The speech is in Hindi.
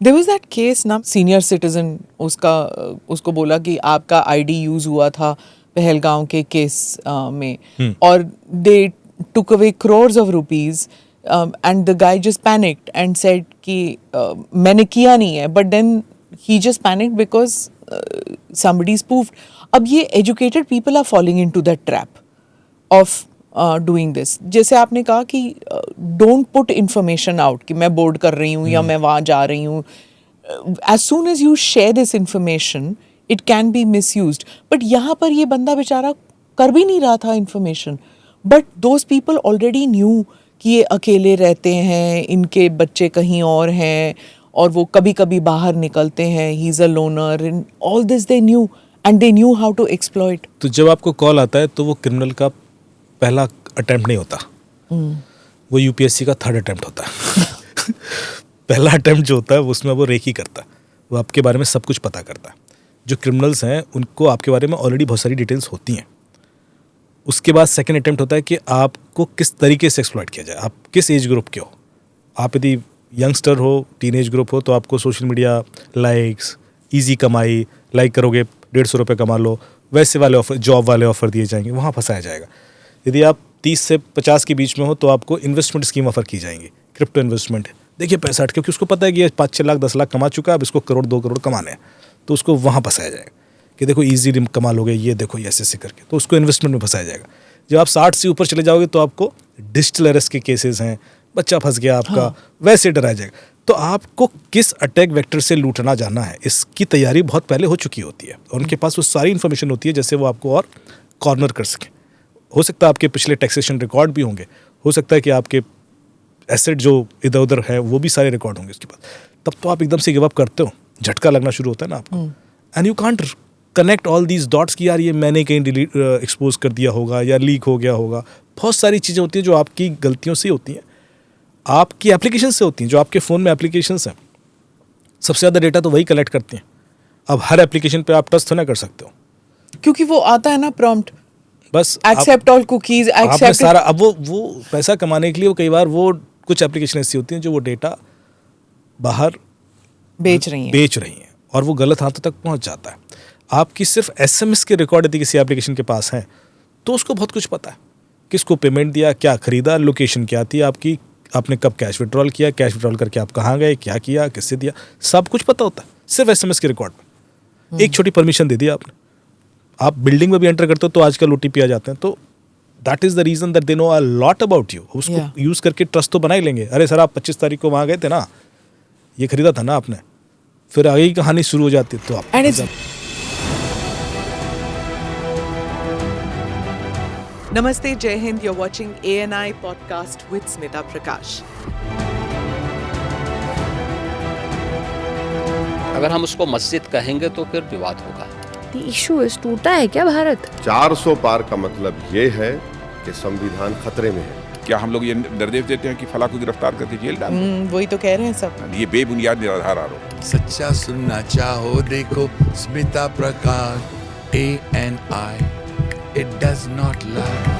There was that case ना, सीनियर सिटीजन उसको बोला कि आपका आईडी यूज हुआ था पहलगांव के केस में और they took away crores of rupees and the guy just panicked and said कि मैंने किया नहीं है, but then he just panicked because somebody spoofed. अब ये educated people are falling into that trap of doing this. जैसे आपने कहा कि don't put information out कि मैं बोर्ड कर रही हूँ या मैं वहाँ जा रही हूँ. As soon as you share this information, it can be misused. But यहाँ पर ये बंदा बेचारा कर भी नहीं रहा था information. But those people already knew कि ये अकेले रहते हैं, इनके बच्चे कहीं और हैं और वो कभी कभी बाहर निकलते हैं, he is a loner and all this they knew and they knew how to exploit. तो जब आपको कॉल आता है तो वो क्रिमिनल का पहला अटेम्प्ट नहीं होता, वो यूपीएससी का थर्ड अटेम्प्ट होता है. पहला अटेम्प्ट जो होता है उसमें वो रेकी करता है, वो आपके बारे में सब कुछ पता करता है. जो क्रिमिनल्स हैं उनको आपके बारे में ऑलरेडी बहुत सारी डिटेल्स होती हैं. उसके बाद सेकंड अटेम्प्ट होता है कि आपको किस तरीके से एक्सप्लॉइट किया जाए, आप किस एज ग्रुप के हो. आप यदि यंगस्टर हो, टीनेज ग्रुप हो, तो आपको सोशल मीडिया लाइक्स, ईजी कमाई, लाइक करोगे 150 रुपये कमा लो, वैसे वाले ऑफर, जॉब वाले ऑफर दिए जाएंगे, वहाँ फंसाया जाएगा. यदि आप 30 से 50 के बीच में हो तो आपको इन्वेस्टमेंट स्कीम ऑफर की जाएंगी, क्रिप्टो इन्वेस्टमेंट. देखिए पैसा क्योंकि उसको पता है कि ये 5-6 लाख 10 लाख कमा चुका है, अब इसको करोड़ 2 करोड़ कमाने हैं, तो उसको वहाँ फंसाया जाएगा कि देखो ईजी कमा लोगे, ये देखो ऐसे करके, तो उसको इन्वेस्टमेंट में फंसाया जाएगा. जब आप 60 से ऊपर चले जाओगे तो आपको डिजिटल अरेस्ट के केसेस हैं, बच्चा फंस गया आपका, वैसे डराया जाएगा. तो आपको किस अटैक वेक्टर से लूटना जाना है, इसकी तैयारी बहुत पहले हो चुकी होती है. उनके पास वो सारी इन्फॉर्मेशन होती है जैसे वो आपको और कॉर्नर कर सकें. हो सकता है आपके पिछले टैक्सेशन रिकॉर्ड भी होंगे, हो सकता है कि आपके एसेट जो इधर उधर है वो भी सारे रिकॉर्ड होंगे उसके पास. तब तो आप एकदम से गिव अप करते हो, झटका लगना शुरू होता है ना आपको. And you can't connect all these dots कि यार ये मैंने कहीं डिलीट एक्सपोज कर दिया होगा या लीक हो गया होगा. बहुत सारी चीज़ें होती हैं जो आपकी गलतियों से होती हैं, आपकी एप्लीकेशन से होती हैं. जो आपके फ़ोन में एप्लीकेशंस हैं सबसे ज़्यादा डेटा तो वही कलेक्ट करती हैं. अब हर एप्लीकेशन पे आप टच तो ना कर सकते हो क्योंकि वो आता है ना प्रॉम्प्ट, बस एक्सेप्ट ऑल कुकीज, एक्सेप्ट सारा. अब वो पैसा कमाने के लिए वो कई बार वो कुछ एप्लीकेशन ऐसी होती हैं जो वो डेटा बाहर बेच रही हैं और वो गलत हाथों तक पहुंच जाता है. आपकी सिर्फ एसएमएस के रिकॉर्ड यदि किसी एप्लीकेशन के पास है तो उसको बहुत कुछ पता है, किसको पेमेंट दिया, क्या खरीदा, लोकेशन क्या थी आपकी, आपने कब कैश विड्रॉल किया, कैश विड्रॉल करके आप कहाँ गए, क्या किया, किससे दिया, सब कुछ पता होता है सिर्फ एसएमएस के रिकॉर्ड में. एक छोटी परमिशन दे दिया आपने, आप बिल्डिंग में भी एंटर करते हो तो आजकल ओटीपी आ जाते हैं. तो that is the reason that they know a lot about you. उसको यूज करके ट्रस्ट तो बना ही लेंगे. अरे सर आप 25 तारीख को वहाँ गए थे ना, ये खरीदा था ना आपने, फिर आगे की कहानी शुरू हो जाती है. तो आप नमस्ते, जय Hind. You're watching ANI podcast with Smita Prakash. अगर हम उसको मस्जिद कहेंगे तो फिर विवाद होगा. इशू है, टूटा है क्या भारत? 400 पार का मतलब ये है कि संविधान खतरे में है. क्या हम लोग ये निर्देश देते हैं कि फला को गिरफ्तार करके जेल डाल दो? वही तो कह रहे हैं सब. ये बेबुनियाद निराधार आरोप. सच्चा सुनना चाहो देखो स्मिता प्रकाश ANI, it does not lie.